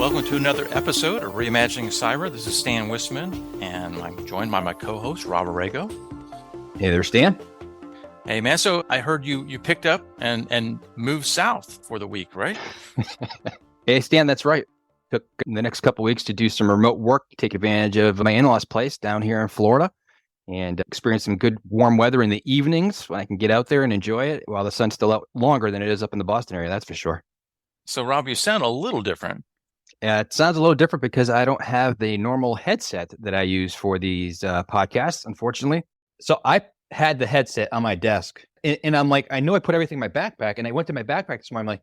Welcome to another episode of Reimagining Cyber. This is Stan Wisseman, and I'm joined by my co-host, Rob Aragao. Hey there, Stan. Hey, man. So I heard you picked up and moved south for the week, right? Hey, Stan, that's right. Took the next couple of weeks to do some remote work, take advantage of my in-laws' place down here in Florida, and experience some good warm weather in the evenings when I can get out there and enjoy it while the sun's still out longer than it is up in the Boston area, that's for sure. So, Rob, you sound a little different. It sounds a little different because I don't have the normal headset that I use for these podcasts, unfortunately. So I had the headset on my desk, and I'm like, I know I put everything in my backpack, and I went to my backpack this morning. I'm like,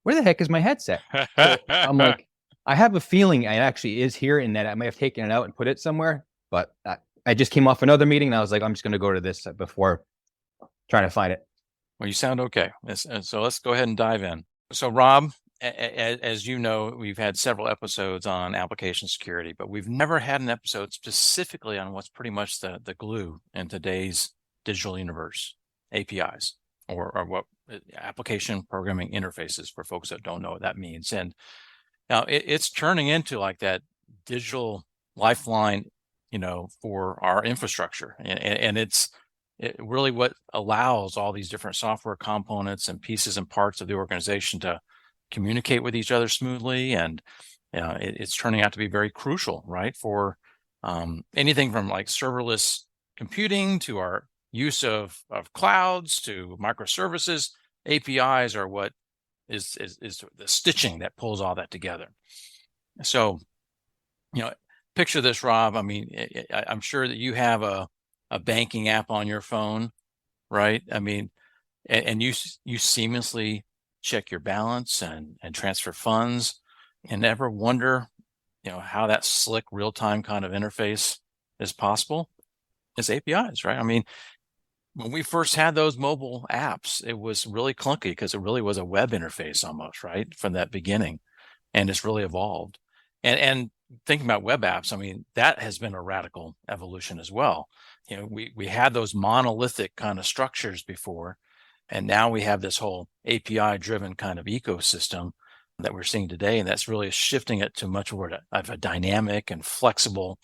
where the heck is my headset? So I'm like, I have a feeling it actually is here and that I may have taken it out and put it somewhere, but I just came off another meeting, and I was like, I'm just going to go to this before trying to find it. Well, you sound okay. So let's go ahead and dive in. So, Rob, as you know, we've had several episodes on application security, but we've never had an episode specifically on what's pretty much the glue in today's digital universe, APIs, or what application programming interfaces for folks that don't know what that means. And now it's turning into like that digital lifeline, for our infrastructure. And it's really what allows all these different software components and pieces and parts of the organization to communicate with each other smoothly, and it's turning out to be very crucial, right, for anything from like serverless computing to our use of clouds to microservices. APIs are what is the stitching that pulls all that together. So, picture this, Rob. I mean, I'm sure that you have a banking app on your phone, right? I mean, and you seamlessly check your balance and transfer funds, and never wonder, how that slick real-time kind of interface is possible. It's APIs, right? I mean, when we first had those mobile apps, it was really clunky because it really was a web interface almost, right, from that beginning, and it's really evolved. And thinking about web apps, I mean, that has been a radical evolution as well. We had those monolithic kind of structures before, and now we have this whole API-driven kind of ecosystem that we're seeing today, and that's really shifting it to much more of a dynamic and flexible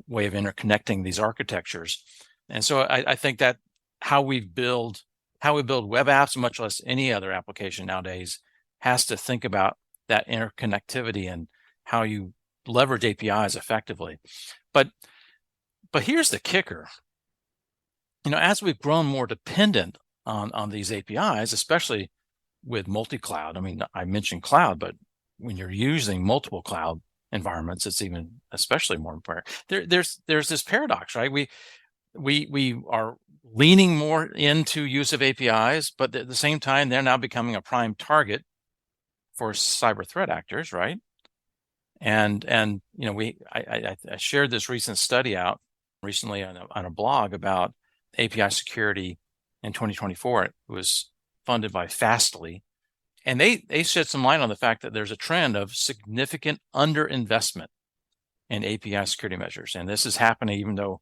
way of interconnecting these architectures. And so I think that how we build web apps, much less any other application nowadays, has to think about that interconnectivity and how you leverage APIs effectively. But here's the kicker. As we've grown more dependent on these APIs, especially with multi-cloud. I mean, I mentioned cloud, but when you're using multiple cloud environments, it's even especially more important. There's this paradox, right? We are leaning more into use of APIs, but at the same time, they're now becoming a prime target for cyber threat actors, right? And I shared this recent study out recently on a blog about API security in 2024. It was funded by Fastly, and they shed some light on the fact that there's a trend of significant underinvestment in API security measures, and this is happening even though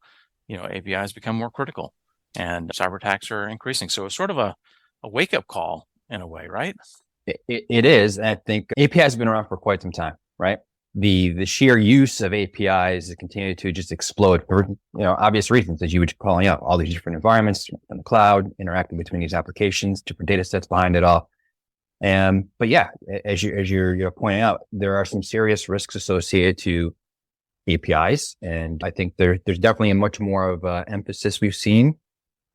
APIs become more critical and cyber attacks are increasing. So it's sort of a wake-up call in a way, right? It is. I think APIs have been around for quite some time, right? The sheer use of APIs has continued to just explode for obvious reasons, as you were calling out, all these different environments in the cloud, interacting between these applications, different data sets behind it all. But yeah, as you're pointing out, there are some serious risks associated to APIs, and I think there's definitely a much more of an emphasis we've seen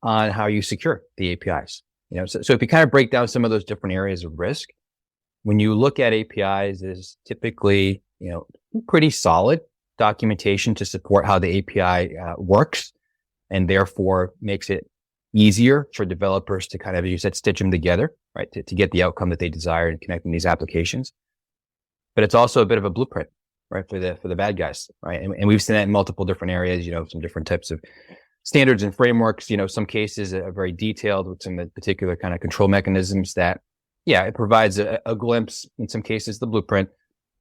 on how you secure the APIs. So if you kind of break down some of those different areas of risk, when you look at APIs, is typically pretty solid documentation to support how the API works, and therefore makes it easier for developers to kind of, as you said, stitch them together, right, to get the outcome that they desire in connecting these applications. But it's also a bit of a blueprint, right, for the bad guys, right? And we've seen that in multiple different areas, some different types of standards and frameworks, some cases are very detailed with some particular kind of control mechanisms that, it provides a glimpse, in some cases, the blueprint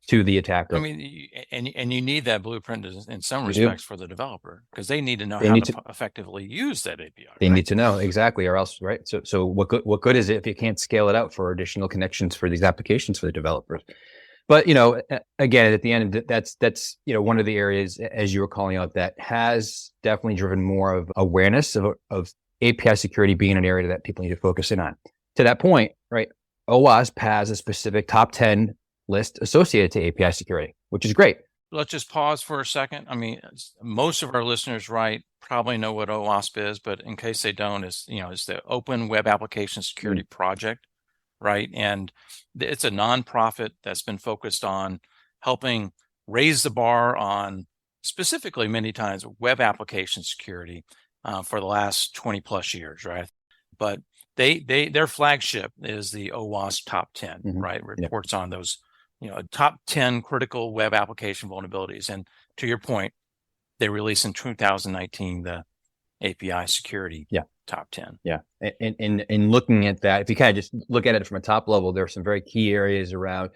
to the attacker. I mean, and you need that blueprint in some respects for the developer, because they need to know how to effectively use that API. They need to know exactly, or else, right? So what good is it if you can't scale it out for additional connections for these applications for the developers? But again, at the end, that's one of the areas, as you were calling out, that has definitely driven more of awareness of API security being an area that people need to focus in on. To that point, right? OWASP has a specific top 10 list associated to API security, which is great. Let's just pause for a second. I mean, most of our listeners, right, probably know what OWASP is, but in case they don't, it's the Open Web Application Security Project, right? And it's a nonprofit that's been focused on helping raise the bar on specifically many times web application security for the last 20 plus years, right? But their flagship is the OWASP Top 10, right? Reports on those top 10 critical web application vulnerabilities. And to your point, they released in 2019 the API security top 10. Yeah. And looking at that, if you kind of just look at it from a top level, there are some very key areas around,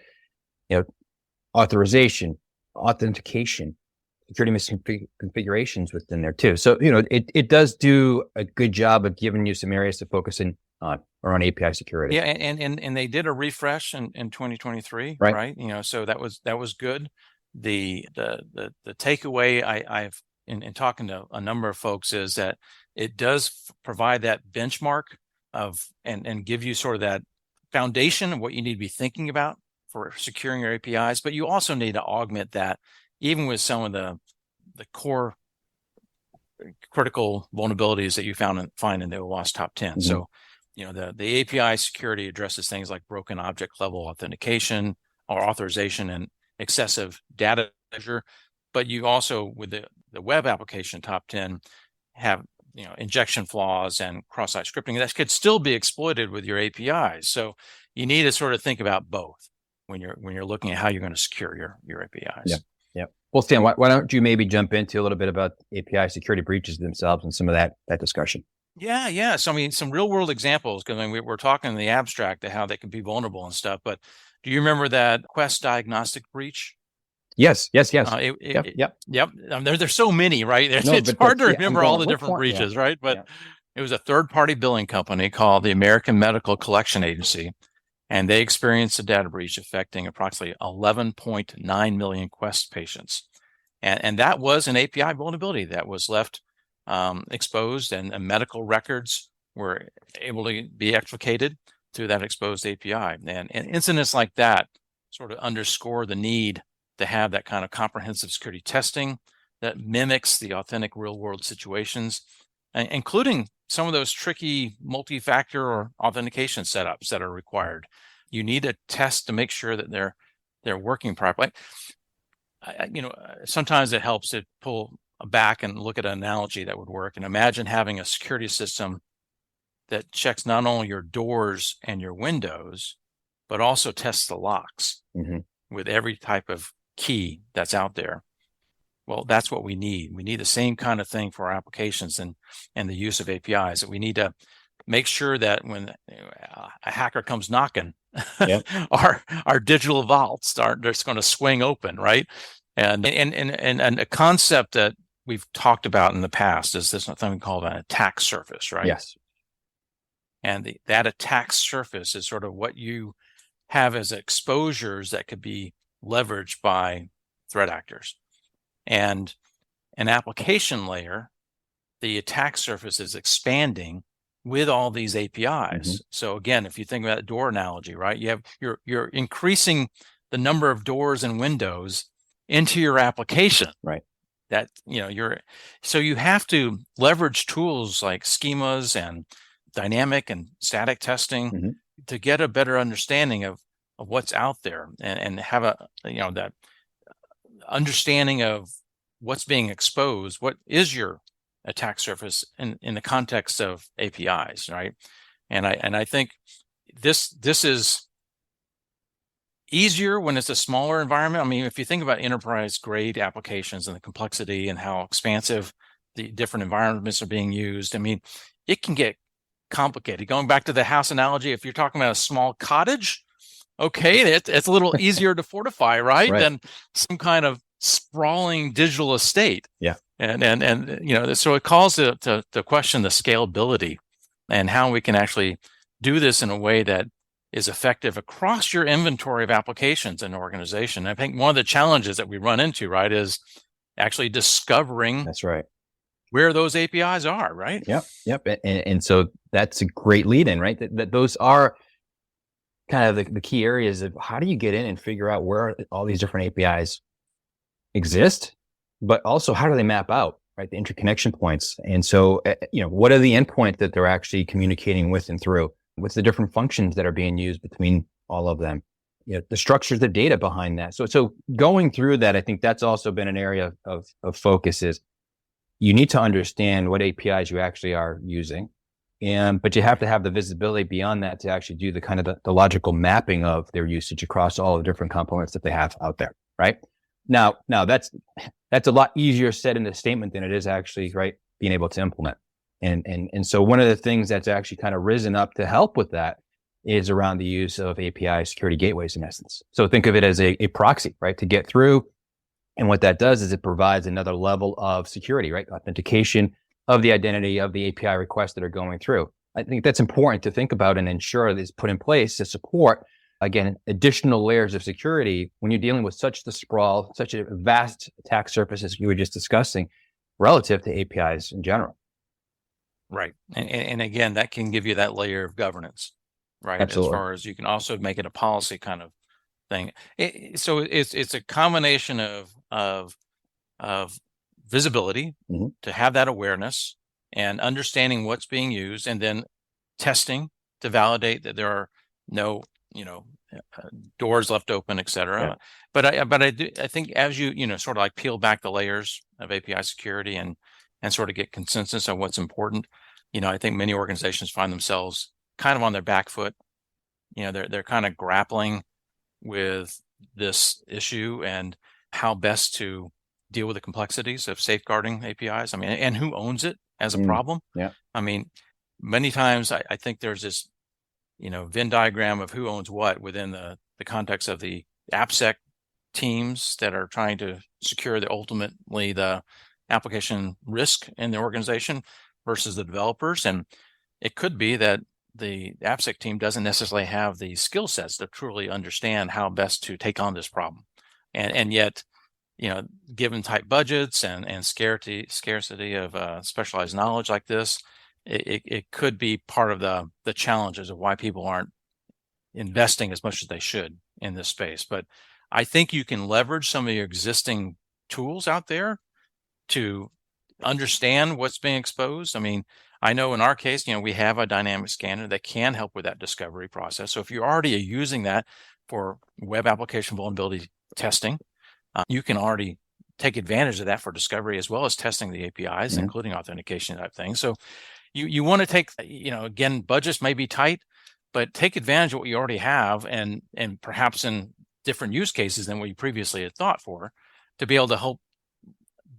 authorization, authentication, security misconfigurations within there too. So, it does do a good job of giving you some areas to focus in on around API security. Yeah, and they did a refresh in 2023, right? So that was good. The takeaway I've in talking to a number of folks is that it does provide that benchmark of and give you sort of that foundation of what you need to be thinking about for securing your APIs, but you also need to augment that even with some of the core critical vulnerabilities that you find in the OWASP top 10. So the API security addresses things like broken object level authentication or authorization and excessive data measure. But you also, with the web application top 10, have injection flaws and cross-site scripting that could still be exploited with your APIs. So you need to sort of think about both when you're looking at how you're going to secure your APIs. Yeah. Well, Stan, why don't you maybe jump into a little bit about API security breaches themselves and some of that discussion? Yeah. So, I mean, some real world examples, because we're talking in the abstract of how they can be vulnerable and stuff. But do you remember that Quest diagnostic breach? Yes. Yep. There's so many, right? It's hard to remember all the different breaches, right? But it was a third-party billing company called the American Medical Collection Agency, and they experienced a data breach affecting approximately 11.9 million Quest patients. And that was an API vulnerability that was left exposed, and medical records were able to be extricated through that exposed API. And incidents like that sort of underscore the need to have that kind of comprehensive security testing that mimics the authentic real-world situations, including some of those tricky multi-factor or authentication setups that are required. You need a test to make sure that they're working properly. Sometimes it helps to pull back and look at an analogy that would work. And imagine having a security system that checks not only your doors and your windows, but also tests the locks with every type of key that's out there. Well, that's what we need. We need the same kind of thing for our applications and the use of APIs. That we need to make sure that when a hacker comes knocking, our digital vaults aren't just going to swing open, right? And a concept that we've talked about in the past is this thing called an attack surface, right? Yes. And that attack surface is sort of what you have as exposures that could be leveraged by threat actors. And an application layer, the attack surface is expanding with all these APIs. So again, if you think about the door analogy, right, you're increasing the number of doors and windows into your application, right? That so you have to leverage tools like schemas and dynamic and static testing to get a better understanding of what's out there and have that understanding of what's being exposed. What is your attack surface in the context of APIs, right? And I think this is easier when it's a smaller environment. I mean, if you think about enterprise grade applications and the complexity and how expansive the different environments are being used, I mean, it can get complicated. Going back to the house analogy, if you're talking about a small cottage, okay, it's a little easier to fortify, right? Than some kind of sprawling digital estate. Yeah. And so it calls to question the scalability and how we can actually do this in a way that is effective across your inventory of applications in an organization. I think one of the challenges that we run into, right, is actually discovering That's right. where those APIs are, right? Yep. And so that's a great lead in, right? That those are kind of the key areas of how do you get in and figure out where all these different APIs exist, but also how do they map out, right? The interconnection points. And so, what are the endpoints that they're actually communicating with and through? What's the different functions that are being used between all of them? The structures, the data behind that. So going through that, I think that's also been an area of focus is you need to understand what APIs you actually are using. But you have to have the visibility beyond that to actually do the kind of the logical mapping of their usage across all the different components that they have out there, right? Now that's a lot easier said in the statement than it is actually, right, being able to implement. And so one of the things that's actually kind of risen up to help with that is around the use of API security gateways in essence. So think of it as a proxy, right, to get through. And what that does is it provides another level of security, right? Authentication of the identity of the API requests that are going through. I think that's important to think about and ensure that it's put in place to support, again, additional layers of security when you're dealing with such the sprawl, such a vast attack surface as you were just discussing relative to APIs in general. Right. And again, that can give you that layer of governance, right? Absolutely. As far as you can also make it a policy kind of thing. So it's a combination of visibility, mm-hmm. to have that awareness and understanding what's being used, and then testing to validate that there are no, doors left open, et cetera. Yeah. But I think as you sort of like peel back the layers of API security and sort of get consensus on what's important, I think many organizations find themselves kind of on their back foot. They're kind of grappling with this issue and how best to deal with the complexities of safeguarding APIs. I mean, and who owns it as a problem. Yeah. I mean, many times I think there's this, Venn diagram of who owns what within the context of the AppSec teams that are trying to secure ultimately the application risk in the organization versus the developers. And it could be that the AppSec team doesn't necessarily have the skill sets to truly understand how best to take on this problem. And yet, given tight budgets and scarcity of specialized knowledge like this, it could be part of the challenges of why people aren't investing as much as they should in this space. But I think you can leverage some of your existing tools out there to understand what's being exposed. I mean, I know in our case, we have a dynamic scanner that can help with that discovery process. So if you're already using that for web application vulnerability testing, you can already take advantage of that for discovery as well as testing the APIs, mm-hmm. including authentication type things. So you want to take, again, budgets may be tight, but take advantage of what you already have and perhaps in different use cases than what you previously had thought for, to be able to help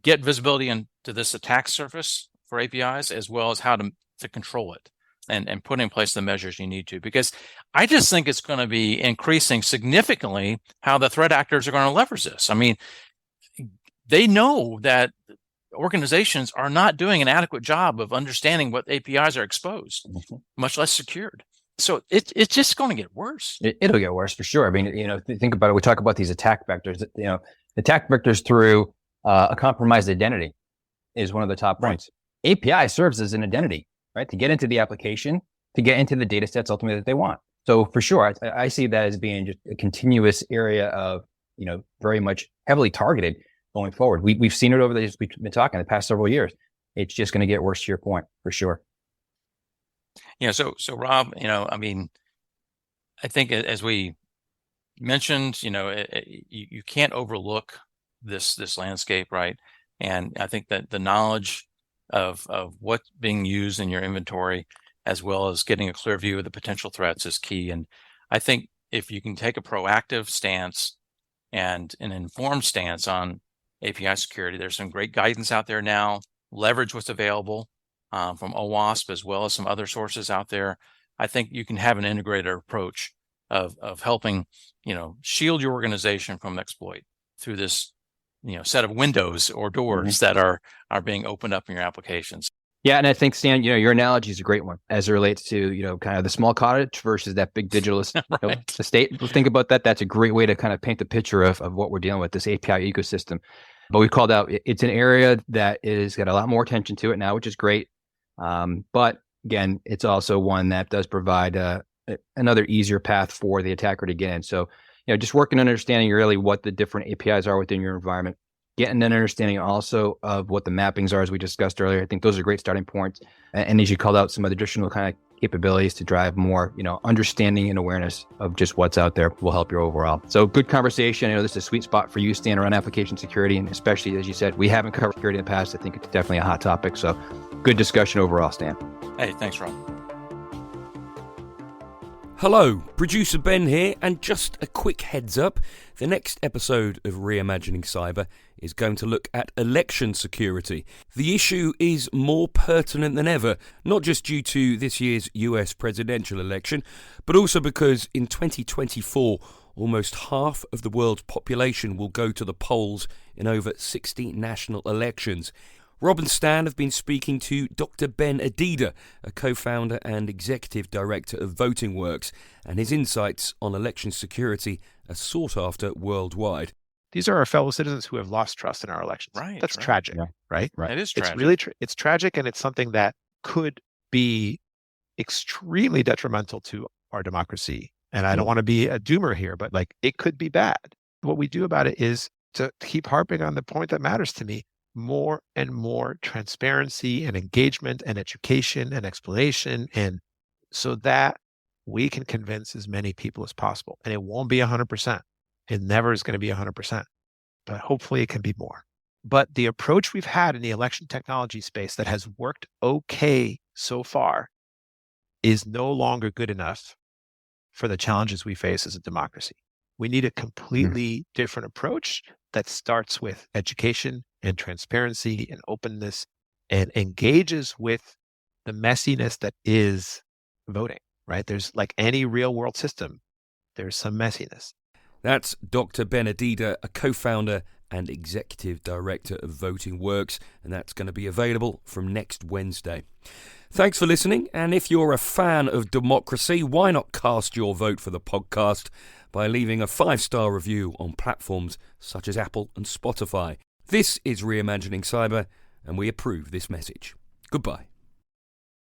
get visibility into this attack surface for APIs, as well as how to control it and put in place the measures you need to. Because I just think it's going to be increasing significantly how the threat actors are going to leverage this. I mean, they know that organizations are not doing an adequate job of understanding what APIs are exposed, mm-hmm. much less secured. So it's just going to get worse. It'll get worse for sure. I mean, think about it. We talk about these attack vectors. Attack vectors through a compromised identity is one of the top points. Right. API serves as an identity, right? To get into the application, to get into the data sets ultimately that they want. So for sure, I see that as being just a continuous area of, very much heavily targeted going forward. We've seen it over we've been talking the past several years. It's just going to get worse to your point, for sure. So Rob, I mean, I think as we mentioned, you can't overlook this landscape, right? And I think that the knowledge of what's being used in your inventory, as well as getting a clear view of the potential threats, is key. And I think if you can take a proactive stance and an informed stance on API security, there's some great guidance out there now. Leverage what's available from OWASP as well as some other sources out there. I think you can have an integrated approach of helping, shield your organization from exploit through this, set of windows or doors mm-hmm. that are being opened up in your applications. Yeah, and I think, Stan, your analogy is a great one as it relates to, kind of the small cottage versus that big digital Right. estate. Think about that. That's a great way to kind of paint the picture of what we're dealing with, this API ecosystem. But we've called out, it's an area that is got a lot more attention to it now, which is great. But again, it's also one that does provide another easier path for the attacker to get in. So, just working on understanding really what the different APIs are within your environment, getting an understanding also of what the mappings are, as we discussed earlier. I think those are great starting points. And as you called out, some additional kind of capabilities to drive more, understanding and awareness of just what's out there will help your overall. So good conversation. I know this is a sweet spot for you, Stan, around application security. And especially, as you said, we haven't covered security in the past. I think it's definitely a hot topic. So good discussion overall, Stan. Hey, thanks, Rob. Hello, producer Ben here, and just a quick heads up, the next episode of Reimagining Cyber is going to look at election security. The issue is more pertinent than ever, not just due to this year's US presidential election, but also because in 2024, almost half of the world's population will go to the polls in over 60 national elections. Rob and Stan have been speaking to Dr. Ben Adida, a co-founder and executive director of Voting Works, and his insights on election security are sought after worldwide. These are our fellow citizens who have lost trust in our elections. Right. That's right. tragic, Yeah. right? It is tragic. It's really it's tragic, and it's something that could be extremely detrimental to our democracy. And I don't want to be a doomer here, but it could be bad. What we do about it is to keep harping on the point that matters to me: more and more transparency and engagement and education and explanation, and so that we can convince as many people as possible. And it won't be 100%. It never is going to be 100%, but hopefully it can be more. But the approach we've had in the election technology space that has worked okay so far is no longer good enough for the challenges we face as a democracy. We need a completely different approach that starts with education and transparency and openness and engages with the messiness that is voting, right? There's, like any real world system, there's some messiness. That's Dr. Ben Adida, a co-founder and executive director of Voting Works, and that's going to be available from next Wednesday. Thanks for listening, and if you're a fan of democracy, why not cast your vote for the podcast by leaving a 5-star review on platforms such as Apple and Spotify. This is Reimagining Cyber, and we approve this message. Goodbye.